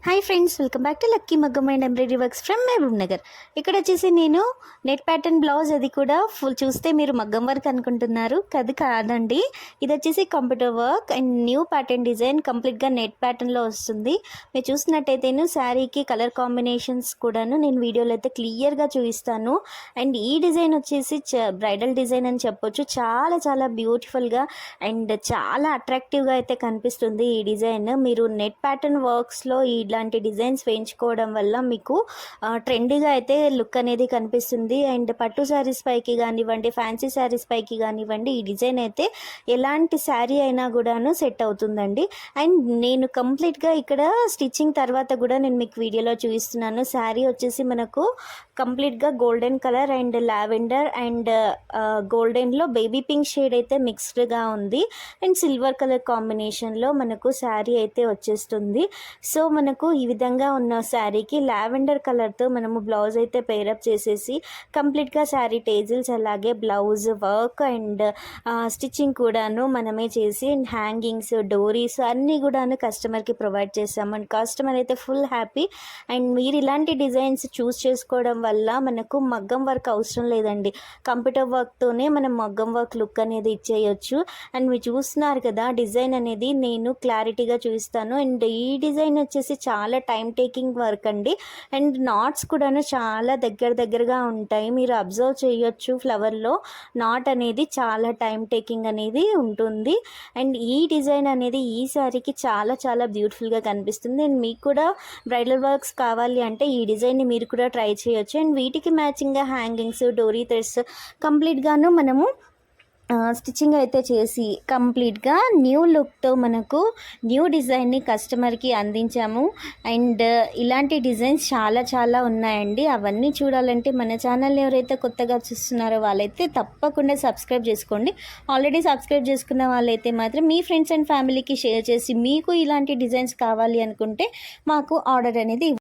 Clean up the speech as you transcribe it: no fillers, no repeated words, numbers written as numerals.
Hi friends, welcome back to Lucky Maggam and embroidery works from Mahabubnagar. ఇక్కడ వచ్చేసి నేను net pattern blouse, అది కూడా ఫుల్ చూస్తే మీరు మగ్గం వర్క్ అనుకుంటున్నారు కాదండి. ఇది వచ్చేసి computer work and new pattern design, కంప్లీట్గా నెట్ ప్యాటర్న్లో వస్తుంది. మీరు చూసినట్టయితే శారీకి కలర్ కాంబినేషన్స్ కూడాను నేను వీడియోలో అయితే క్లియర్గా చూపిస్తాను. అండ్ ఈ డిజైన్ వచ్చేసి బ్రైడల్ డిజైన్ అని చెప్పొచ్చు. చాలా చాలా బ్యూటిఫుల్గా అండ్ చాలా అట్రాక్టివ్గా అయితే కనిపిస్తుంది ఈ డిజైన్. మీరు నెట్ ప్యాటర్న్ వర్క్స్లో ఇలాంటి డిజైన్స్ వేయించుకోవడం వల్ల మీకు ట్రెండీగా అయితే లుక్ అనేది కనిపిస్తుంది. అండ్ పట్టు శారీస్ పైకి కానివ్వండి, ఫ్యాన్సీ శారీస్ పైకి కానివ్వండి, ఈ డిజైన్ అయితే ఎలాంటి శారీ అయినా కూడాను సెట్ అవుతుందండి. అండ్ నేను కంప్లీట్గా ఇక్కడ స్టిచ్చింగ్ తర్వాత కూడా నేను మీకు వీడియోలో చూపిస్తున్నాను. శారీ వచ్చేసి మనకు కంప్లీట్గా golden colour and lavender and గోల్డెన్లో బేబీ పింక్ షేడ్ అయితే మిక్స్డ్గా ఉంది. అండ్ సిల్వర్ కలర్ కాంబినేషన్లో మనకు శారీ అయితే వచ్చేస్తుంది. సో మనకు ఈ విధంగా ఉన్న శారీకి లావెండర్ కలర్తో మనము బ్లౌజ్ అయితే పేరప్ చేసేసి కంప్లీట్గా శారీ టేజిల్స్, అలాగే బ్లౌజ్ వర్క్ అండ్ స్టిచ్చింగ్ కూడాను మనమే చేసి అండ్ హ్యాంగింగ్స్, డోరీస్ అన్నీ కూడాను కస్టమర్కి ప్రొవైడ్ చేసాము. అండ్ కస్టమర్ అయితే ఫుల్ హ్యాపీ. అండ్ మీరు ఇలాంటి డిజైన్స్ చూస్ చేసుకోవడం వల్ల మనకు మగ్గం వర్క్ అవసరం లేదండి. కంప్యూటర్ వర్క్తోనే మనం మగ్గం వర్క్ లుక్ అనేది ఇచ్చేయచ్చు. అండ్ మీరు చూస్తున్నారు కదా, డిజైన్ అనేది నేను క్లారిటీగా చూపిస్తాను. అండ్ ఈ డిజైన్ వచ్చేసి చాలా టైం టేకింగ్ వర్క్ అండి. అండ్ నాట్స్ కూడాను చాలా దగ్గరగా ఉంటాయి. మీరు అబ్జర్వ్ చేయొచ్చు, ఫ్లవర్లో నాట్ అనేది చాలా టైం టేకింగ్ అనేది ఉంటుంది. అండ్ ఈ డిజైన్ అనేది ఈ శారీకి చాలా చాలా బ్యూటిఫుల్గా కనిపిస్తుంది. అండ్ మీకు కూడా బ్రైడల్ వర్క్స్ కావాలి అంటే ఈ డిజైన్ని మీరు కూడా ట్రై చేయొచ్చు. అండ్ వీటికి మ్యాచింగ్గా హ్యాంగింగ్స్, డోరీ థ్రెడ్స్ కంప్లీట్గాను మనము స్టిచ్చింగ్ అయితే చేసి కంప్లీట్గా న్యూ లుక్తో మనకు న్యూ డిజైన్ని కస్టమర్కి అందించాము. అండ్ ఇలాంటి డిజైన్స్ చాలా చాలా ఉన్నాయండి. అవన్నీ చూడాలంటే మన ఛానల్ని ఎవరైతే కొత్తగా చూస్తున్నారో వాళ్ళైతే తప్పకుండా సబ్స్క్రైబ్ చేసుకోండి. ఆల్రెడీ సబ్స్క్రైబ్ చేసుకున్న వాళ్ళైతే మాత్రం మీ ఫ్రెండ్స్ అండ్ ఫ్యామిలీకి షేర్ చేసి మీకు ఇలాంటి డిజైన్స్ కావాలి అనుకుంటే మాకు ఆర్డర్ అనేది